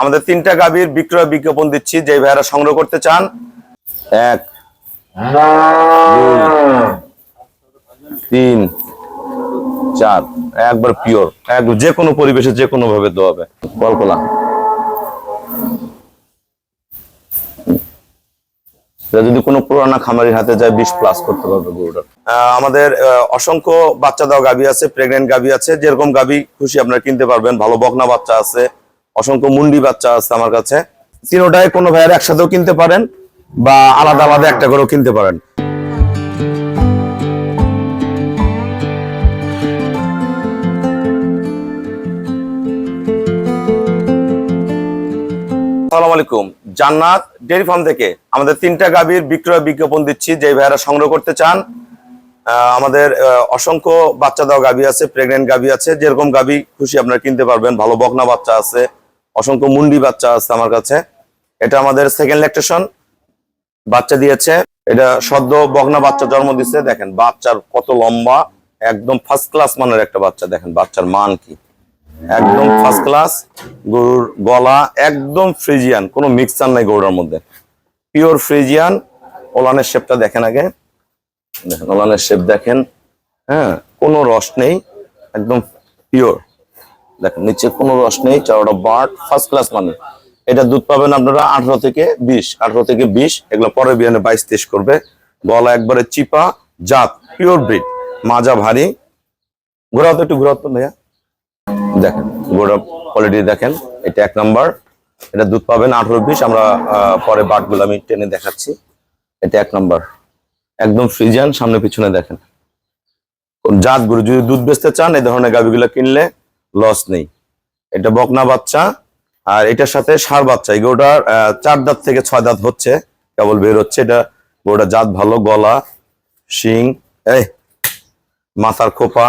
আমাদের 3টা গাভীর বিক্রয় বিজ্ঞাপন দিচ্ছি, যে ভাইরা সংগ্রহ করতে চান। 1 2 3 4 একবার পিওর, একবার যে কোনো পরিবেশে যে কোনো ভাবে দেওয়া হবে। কলকলা যদি কোনো পুরানা খামারির হাতে যায় 20+ করতে পারবে গরুটা। আমাদের অসংখ্য বাচ্চা দেওয়া গাভী আছে, প্রেগনেন্ট গাভী আছে, যেরকম গাভী খুশি আপনারা কিনতে পারবেন। ভালো বকনা বাচ্চা আছে, অসংখ্য মুন্ডি বাচ্চা আছে আমার কাছে। তিনোটাই কোনো ভাইয়ের একসাথেও কিনতে পারেন বা আলাদা আলাদা একটা করেও কিনতে পারেন। আসসালামু আলাইকুম, জান্নাত ডেইরি ফার্ম থেকে আমাদের 3টা গাভীর বিক্রয় বিজ্ঞাপন দিচ্ছি, যে ভাইরা সংগ্রহ করতে চান। আমাদের অসংখ্য বাচ্চা দেওয়া গাভী আছে, প্রেগনেন্ট গাভী আছে, যেরকম গাভী খুশি আপনারা কিনতে পারবেন। ভালো বকনা বাচ্চা আছে, অসংখ্য মুন্ডি বাচ্চা আছে আমার কাছে। এটা আমাদের সেকেন্ড ল্যাকটেশন বাচ্চা দিয়েছে। এটা সদ্য বকনা বাচ্চা জন্ম দিচ্ছে। দেখেন বাচ্চার কত লম্বা, একদম ফার্স্ট ক্লাস মানের একটা বাচ্চা। দেখেন বাচ্চার মান কি, একদম ফার্স্ট ক্লাস। গরুর গলা একদম ফ্রিজিয়ান, কোনো মিক্সচার নাই গরুর মধ্যে, পিওর ফ্রিজিয়ান। ওলানের শেপটা দেখেন আগে, দেখেন ওলানের শেপ দেখেন। হ্যাঁ, কোনো রস নেই, একদম পিওর। দেখেন নিচে কোনো রস নেই, চারোটা বাট ফার্স্ট ক্লাস মানে। এটা দুধ পাবেন আপনারা 18 থেকে 20 এগুলো পরে বিয়ানে 22-23 করবে। গলা একবারে চিপা, জাত পিওর ব্রিড, মাজা ভারী। ঘোরাও তো একটু, ঘোরাও তো ভাইয়া। দেখেন গোড়া কোয়ালিটি দেখেন, এটা 1 নাম্বার। এটা দুধ পাবেন 18-20। আমরা পরে বাটগুলো আমি টেনে দেখাচ্ছি। এটা 1 নাম্বার, একদম ফ্রিজিয়ান। সামনে পিছনে দেখেন জাত গরু। যদি দুধ বেচতে চান এই ধরনের গাভীগুলো কিনলে লস নেই। এটা বকনা বাচ্চা, আর এটার সাথে ষাঁড় বাচ্চা। এই গরুটার 4 দাঁত থেকে 6 দাঁত হচ্ছে, কেবল বের হচ্ছে। এটা গরুটা জাত ভালো, গলা, শিং, এই মাথার খোপা,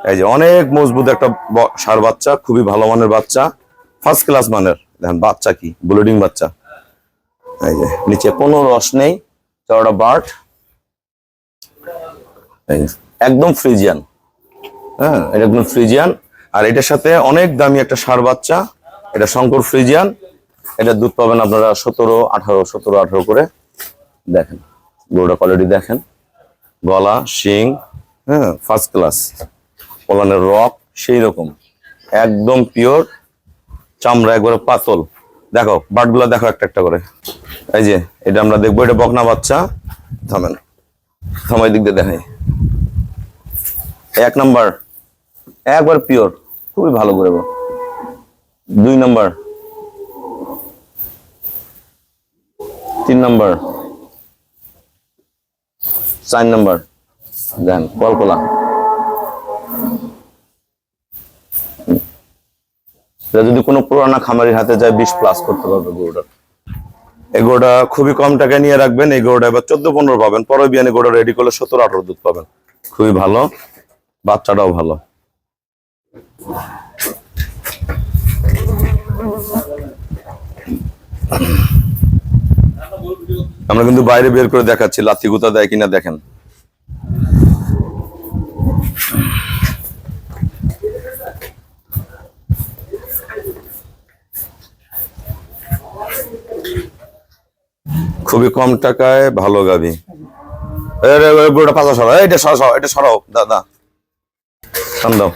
এই যে অনেক মজবুত একটা ষাঁড় বাচ্চা, খুবই ভালো মানের বাচ্চা, ফার্স্ট ক্লাস মানের। দেখেন বাচ্চা কি ব্লিডিং বাচ্চা। এই যে নিচে কোনো রস নেই, চড়া বার্ট, একদম ফ্রিজিয়ান। হ্যাঁ, এটা একদম ফ্রিজিয়ান। আর এটার সাথে অনেক দামি একটা ষাঁড় বাচ্চা, এটা শঙ্কর ফ্রিজিয়ান। এটা দুধ পাবেন আপনারা 17-18 করে। দেখেন গরুটা কোয়ালিটি দেখেন, গলা, শিং, হ্যাঁ ফার্স্ট ক্লাস। ওলানের রক সেই রকম, একদম পিওর, চামড়া একবারে পাতল। দেখো বাটগুলা দেখো একটা একটা করে। এই যে এটা আমরা দেখবো, এটা বকনা বাচ্চা। থামেন, থামাই দিক দিয়ে দেখাই। 1 নাম্বার একবার পিওর, খুবই ভালো করে। 2 নাম্বার, 3 নাম্বার, 4 নাম্বার। দেখেন কলকলা। যদি কোনো পুরানা খামারির হাতে যায় 20+ করতে পারবে গরুটা। এই গরুটা খুবই কম টাকায় নিয়ে রাখবেন। এই গরুটা এবার 14-15 পাবেন, পরে বিয়ানে গরুটা রেডি করলে 17-18 দুধ পাবেন। খুবই ভালো, বাচ্চাটাও ভালো। আমরা কিন্তু বাইরে বের করে দেখাচ্ছি, লাথি গুতা দেয় কিনা দেখেন। খুবই কম টাকায় ভালো গাভী। গরুটা পাশা সরাও, এটা সরাও, এটা সরাও দাদা, দাও।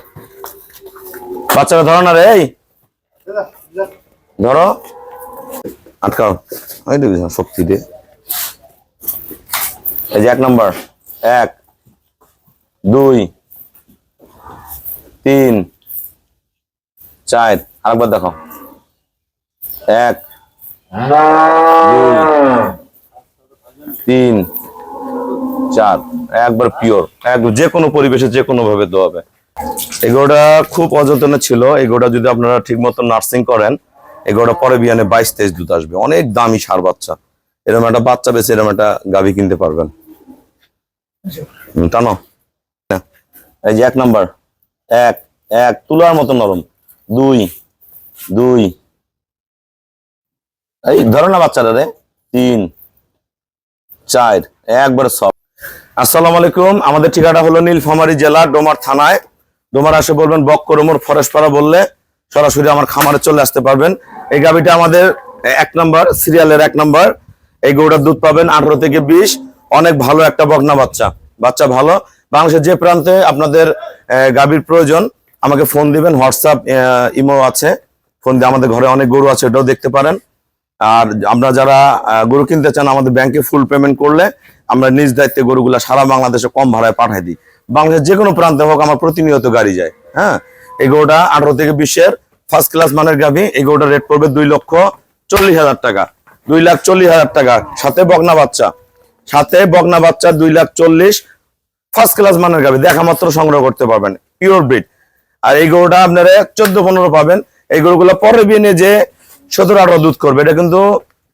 বাচ্চারা ধরো না রে, এই ধরো, আটকাও, শক্তি দিয়ে। এই যে 1 নাম্বার, 1 2 3 4। আরেকবার দেখো, 1 2 3 4 একবার পিওর, একবার যে কোনো পরিবেশে যে কোনো ভাবে দেওয়া হবে। এগুলোটা খুব অযত্নে ছিল। এগুলোটা যদি আপনারা ঠিক মতো নার্সিং করেন, এগুলোটা পরে বিয়ানে 22-23 দুধ আসবে। অনেক দামি ষাঁড় বাচ্চা। এরকম একটা বাচ্চা বেছে এরকম একটা গাভী কিনতে পারবেন। টানো। এই যে 1 নাম্বার, 1 তুলার মতো নরম। 2 এই ধরো না বাচ্চারা রে। 3 4 একবারে সব। আসসালামু আলাইকুম, আমাদের ঠিকানা হলো নীলফামারী জেলা, ডোমার থানায়। ডোমার আসে বলবেন বক্করমোর ফরেস্ট পাড়া বললে সরাসরি আমার খামারে চলে আসতে পারবেন। এই গাভীটা আমাদের 1 নাম্বার সিরিয়ালের 1 নাম্বার। এই গরুটার দুধ পাবেন 18 থেকে 20। অনেক ভালো একটা বকনা বাচ্চা ভালো। বাংলাদেশের যে প্রান্তে আপনাদের গাভীর প্রয়োজন আমাকে ফোন দিবেন, হোয়াটসঅ্যাপ ইমো আছে, ফোন দিয়ে আমাদের ঘরে অনেক গরু আছে, এটাও দেখতে পারেন। আর আমরা যারা গরু কিনতে চান আমাদের ব্যাংকে ফুল পেমেন্ট করলে আমরা নিজ দায়িত্বে গরুগুলা সারা বাংলাদেশে কম ভাড়ায় পাঠাই দিই। বাংলাদেশের যে কোনো প্রান্তে হোক আমার প্রতিনিয়ত গাড়ি যায়। হ্যাঁ, এই গরুটা 18 থেকে 20-এর ফার্স্ট ক্লাস মানের গাভী। এই গরুটার রেট পড়বে 2,40,000 টাকা, 2,40,000 টাকা। সাথে বকনা বাচ্চা 2,40,000 ফার্স্ট ক্লাস মানের গাভী, দেখা মাত্র সংগ্রহ করতে পারবেন, পিওর ব্রিড। আর এই গরুটা আপনারা 14-15 পাবেন। এই গরুগুলো পরে বিয়ে নিয়ে যে 17-18 দুধ করবে। এটা কিন্তু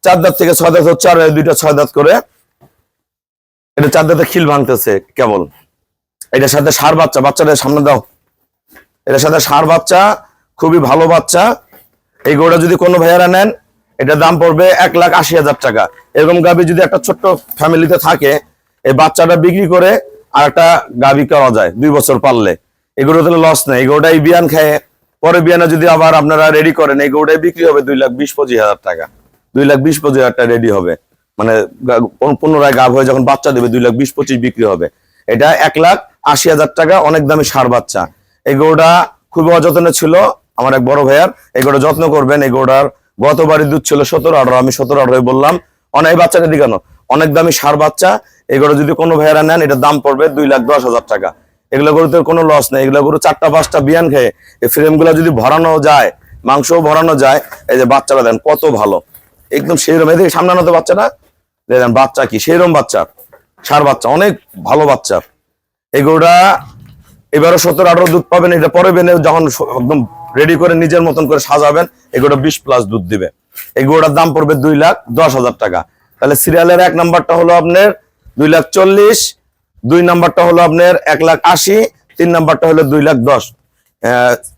4 দাঁত থেকে 6 দাঁত হচ্ছে, আর 2টা 6 দাঁত করে। এটা 4 দাঁতে খিল ভাঙতেছে কেবল। এটার সাথে ষাঁড় বাচ্চাটার সামনে দাও। এটার সাথে ষাঁড় বাচ্চা, খুবই ভালো বাচ্চা। এই গরুটা যদি কোনো ভাইয়ারা নেন এটার দাম পড়বে 1,80,000 টাকা। এরকম গাভী যদি একটা ছোট্ট ফ্যামিলিতে থাকে, এই বাচ্চাটা বিক্রি করে আর একটা গাভী করা যায় 2 বছর পারলে। এই গরুটা লস নেই। এই গরুটা বিয়ান খায়, পরে বিয়ানে যদি আবার আপনারা রেডি করেন এই গরুটাই বিক্রি হবে 2,20,25,000 টাকা। 2,20,25,000 টাকা রেডি হবে, মানে পুনরায় গাভ হয়ে যখন বাচ্চা দেবে 2,20,25 বিক্রি হবে। এটা 1,80,000 টাকা, অনেক দামি ষাঁড় বাচ্চা। এই গরুটা খুবই অযত্নে ছিল আমার এক বড় ভাইয়ার। এই গরুটা যত্ন করবেন। এই গরুটার গতবারই দুধ ছিল 17-18, আমি 17-18 বললাম। অনেক বাচ্চাকে দিকানো, অনেক দামি ষাঁড় বাচ্চা। এই গরু যদি কোনো ভাইয়ারা নেন এটার দাম পড়বে 2,10,000 টাকা। এগুলো গরুতে কোনো লস নেই। এগুলো গরু 4টা-5টা বিয়ান খেয়ে এই ফ্রেম গুলা যদি ভরানো যায়, মাংসও ভরানো যায়। এই যে বাচ্চাটা দেন কত ভালো, একদম সেইরকম। এদিকে সামনে আনো তো বাচ্চাটা, দেখেন বাচ্চা কি সেইরকম বাচ্চা, ষাঁড় বাচ্চা, অনেক ভালো বাচ্চা। এই গরুটা এবারও 17-18 দুধ পাবেন। এটা পরে বেনে যখন একদম রেডি করে নিজের মতন করে সাজাবেন এই গরুটা 20+ দুধ দিবে। এই গরুটার দাম পড়বে 2,10,000 টাকা। তাহলে সিরিয়ালের 1 নাম্বারটা হলো আপনার 2,40,000, 2 নাম্বারটা হলো আপনার 1,80,000, 3 নাম্বারটা হলো 2,10,000।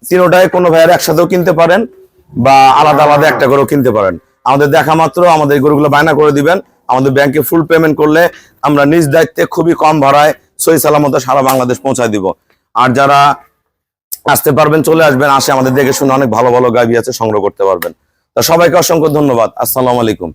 তিনোটাই কোনো ভাইয়ার একসাথেও কিনতে পারেন বা আলাদা আলাদা একটা করেও কিনতে পারেন। আমাদের দেখা মাত্র আমাদের গরুগুলো বায়না করে দিবেন। আমাদের ব্যাংকে ফুল পেমেন্ট করলে আমরা নিজ দায়িত্বে খুবই কম ভাড়ায় সহি সালামতে সারা বাংলাদেশ পৌঁছায় দিব। আর যারা আসতে পারবেন চলে আসবেন, আসে আমাদের দেখে শুনে অনেক ভালো ভালো গাভী আছে, সংগ্রহ করতে পারবেন। তা সবাইকে অসংখ্য ধন্যবাদ। আসসালামু আলাইকুম।